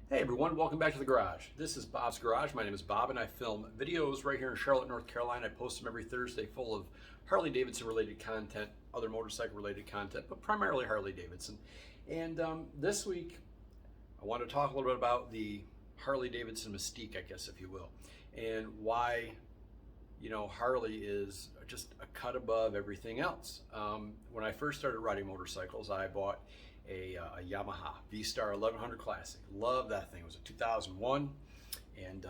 Hey everyone, welcome back to the garage. This is Bob's Garage. My name is Bob and I film videos right here in Charlotte, North Carolina. I post them every Thursday full of Harley Davidson related content, other motorcycle related content, but primarily Harley Davidson. And this week I want to talk a little bit about the Harley Davidson mystique, I guess, if you will, and why, Harley is just a cut above everything else. When I first started riding motorcycles, I bought a Yamaha V-Star 1100 Classic. Love that thing. It was a 2001 and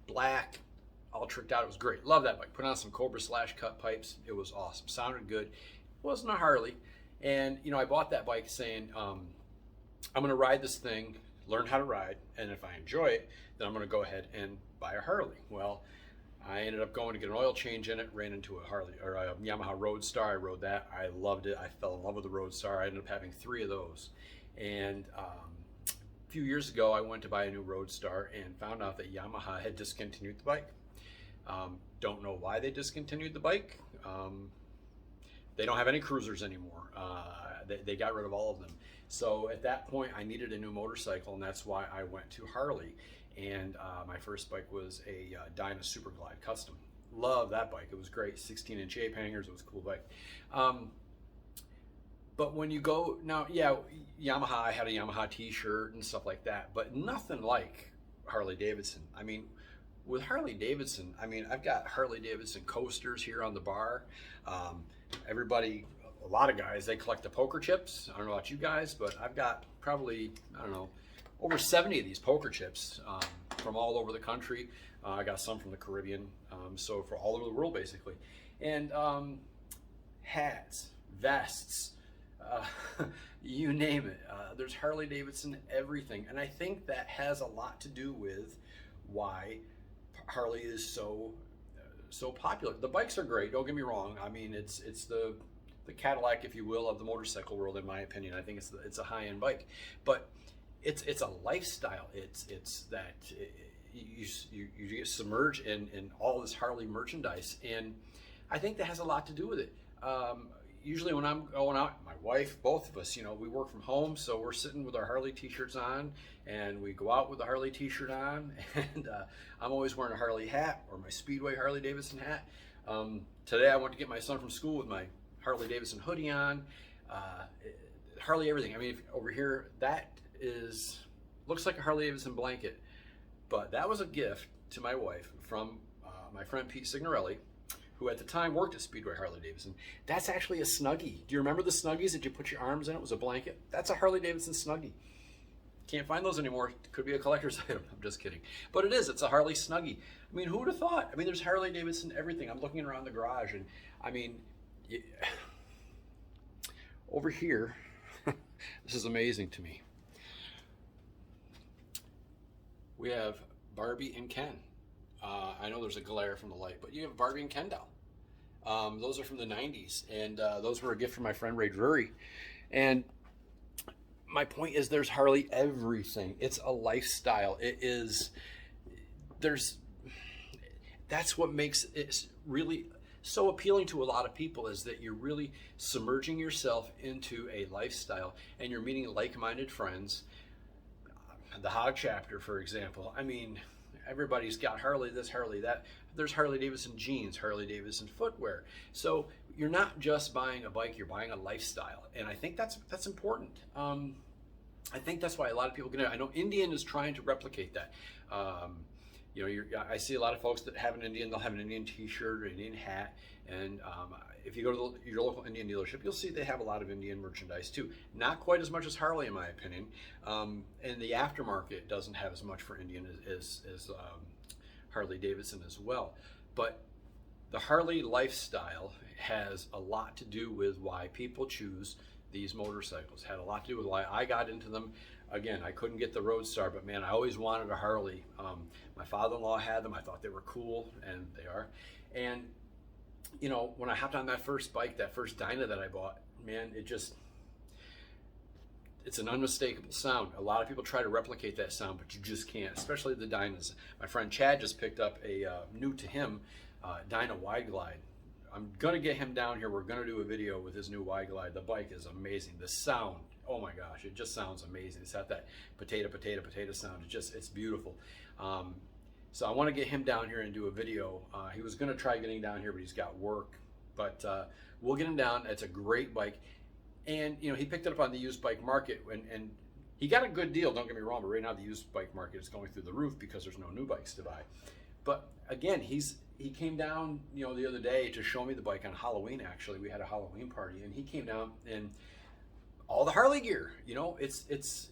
black, all tricked out. It was great. Love that bike. Put on some Cobra Slash cut pipes. It was awesome. Sounded good. It wasn't a Harley. And, I bought that bike saying, I'm going to ride this thing, learn how to ride, and if I enjoy it, then I'm going to go ahead and buy a Harley. Well, I ended up going to get an oil change in it, ran into a Harley or a Yamaha Roadstar. I rode that. I loved it. I fell in love with the Roadstar. I ended up having 3 of those. And a few years ago, I went to buy a new Roadstar and found out that Yamaha had discontinued the bike. Don't know why they discontinued the bike. They don't have any cruisers anymore. They got rid of all of them. So at that point, I needed a new motorcycle, and that's why I went to Harley. And my first bike was a Dyna Super Glide Custom. Love that bike. It was great. 16-inch ape hangers. It was a cool bike. But when you go now, yeah, Yamaha. I had a Yamaha T-shirt and stuff like that, but nothing like Harley Davidson. I mean, with Harley Davidson, I've got Harley Davidson coasters here on the bar. Everybody, a lot of guys, they collect the poker chips. I don't know about you guys, but I've got probably, I don't know, over 70 of these poker chips from all over the country. I got some from the Caribbean, so for all over the world basically. And hats, vests, you name it. There's Harley Davidson, everything. And I think that has a lot to do with why Harley is so popular. The bikes are great, don't get me wrong. It's the Cadillac, if you will, of the motorcycle world, in my opinion. I think it's a high-end bike, but it's a lifestyle. It's that you get submerged in all this Harley merchandise, and I think that has a lot to do with it. Usually when I'm going out, my wife, both of us, we work from home, so we're sitting with our Harley t-shirts on, and we go out with the Harley t-shirt on, and I'm always wearing a Harley hat or my Speedway Harley Davidson hat. Today I went to get my son from school with my Harley Davidson hoodie on, Harley everything. Over here, that looks like a Harley Davidson blanket, but that was a gift to my wife from my friend Pete Signorelli, who at the time worked at Speedway Harley Davidson. That's actually a Snuggie. Do you remember the Snuggies that you put your arms in? It was a blanket. That's a Harley Davidson Snuggie. Can't find those anymore. It could be a collector's item. I'm just kidding. But it is. It's a Harley Snuggie. Who would have thought? There's Harley Davidson everything. I'm looking around the garage, and over here, this is amazing to me. We have Barbie and Ken. I know there's a glare from the light, but you have Barbie and Ken doll. Those are from the 90s, and those were a gift from my friend Ray Drury. And my point is, there's Harley everything. It's a lifestyle. That's what makes it really so appealing to a lot of people, is that you're really submerging yourself into a lifestyle, and you're meeting like-minded friends. The Hog chapter, for example. Everybody's got Harley this, Harley that. There's Harley Davidson jeans, Harley Davidson footwear. So you're not just buying a bike, you're buying a lifestyle. And I think that's important. I think that's why a lot of people get it. I know Indian is trying to replicate that. I see a lot of folks that have an Indian, they'll have an Indian t-shirt or an Indian hat. And if you go to your local Indian dealership, you'll see they have a lot of Indian merchandise too. Not quite as much as Harley, in my opinion. And the aftermarket doesn't have as much for Indian as Harley Davidson as well. But the Harley lifestyle has a lot to do with why people choose these motorcycles. Had a lot to do with why I got into them. Again, I couldn't get the Roadstar, but man, I always wanted a Harley. My father-in-law had them. I thought they were cool, and they are. And when I hopped on that first bike, that first Dyna that I bought, man, it's an unmistakable sound. A lot of people try to replicate that sound, but you just can't, especially the Dynas. My friend Chad just picked up a new to him Dyna Wide Glide. I'm gonna get him down here. We're gonna do a video with his new Wide Glide. The bike is amazing. The sound, oh my gosh, it just sounds amazing. It's got that potato, potato, potato sound. It's beautiful. So I want to get him down here and do a video. He was going to try getting down here, but he's got work. But we'll get him down. It's a great bike. And, you know, he picked it up on the used bike market, and he got a good deal, don't get me wrong, but right now the used bike market is going through the roof because there's no new bikes to buy. But again, he came down, you know, the other day to show me the bike on Halloween. Actually, we had a Halloween party, and he came down and all the Harley gear, you know, it's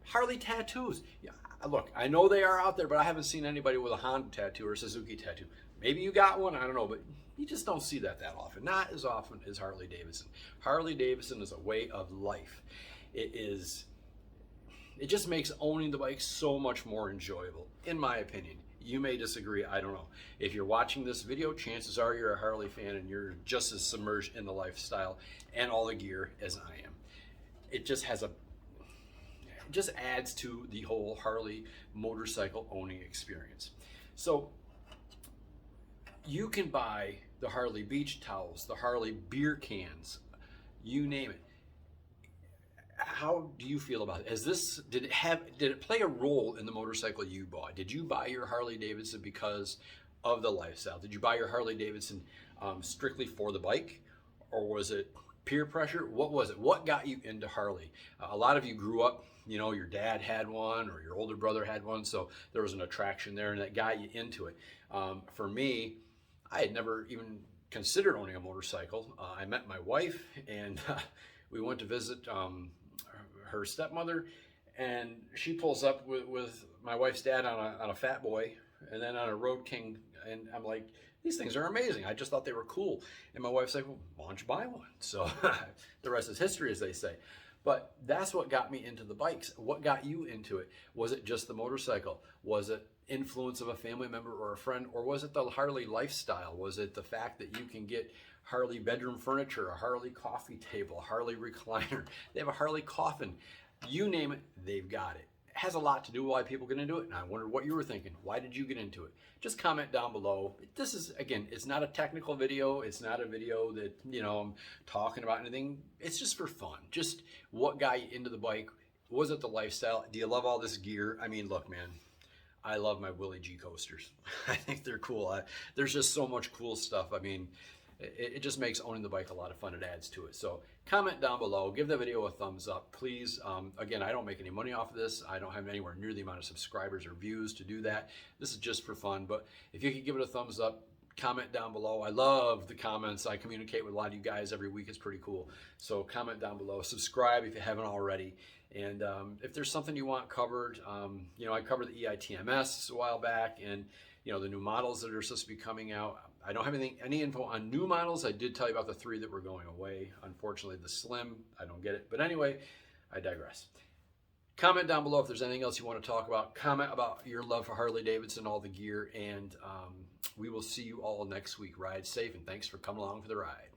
Harley tattoos. Yeah, look, I know they are out there, but I haven't seen anybody with a Honda tattoo or a Suzuki tattoo. Maybe you got one, I don't know, but you just don't see that often. Not as often as Harley Davidson. Harley Davidson is a way of life. It just makes owning the bike so much more enjoyable, in my opinion. You may disagree, I don't know. If you're watching this video, chances are you're a Harley fan and you're just as submerged in the lifestyle and all the gear as I am. It just adds to the whole Harley motorcycle owning experience. So you can buy the Harley beach towels, the Harley beer cans, you name it. How do you feel about it? Did it play a role in the motorcycle you bought? Did you buy your Harley Davidson because of the lifestyle? Did you buy your Harley Davidson strictly for the bike, or was it peer pressure? What was it? What got you into Harley? A lot of you grew up, you know, your dad had one or your older brother had one, so there was an attraction there and that got you into it. For me, I had never even considered owning a motorcycle. I met my wife and we went to visit her stepmother, and she pulls up with my wife's dad on a Fat Boy and then on a Road King, and I'm like, these things are amazing. I just thought they were cool. And my wife's like, well, why don't you buy one? So the rest is history, as they say. But that's what got me into the bikes. What got you into it? Was it just the motorcycle? Was it influence of a family member or a friend? Or was it the Harley lifestyle? Was it the fact that you can get Harley bedroom furniture, a Harley coffee table, a Harley recliner? They have a Harley coffin. You name it, they've got it. It has a lot to do with why people get into it, and I wondered what you were thinking. Why did you get into it? Just comment down below. This is, again, it's not a technical video. It's not a video that, you know, I'm talking about anything. It's just for fun. Just what got you into the bike? Was it the lifestyle? Do you love all this gear? I mean, look, man, I love my Willie G coasters. I think they're cool. There's just so much cool stuff. I mean, it just makes owning the bike a lot of fun. It adds to it. So comment down below, give the video a thumbs up, please. Again, I don't make any money off of this. I don't have anywhere near the amount of subscribers or views to do that. This is just for fun, but if you could give it a thumbs up, comment down below. I love the comments. I communicate with a lot of you guys every week. It's pretty cool. So comment down below, subscribe if you haven't already. And if there's something you want covered, you know, I covered the EITMS a while back, and you know, the new models that are supposed to be coming out. I don't have any info on new models. I did tell you about the 3 that were going away. Unfortunately, the Slim, I don't get it. But anyway, I digress. Comment down below if there's anything else you want to talk about. Comment about your love for Harley Davidson, all the gear, and we will see you all next week. Ride safe, and thanks for coming along for the ride.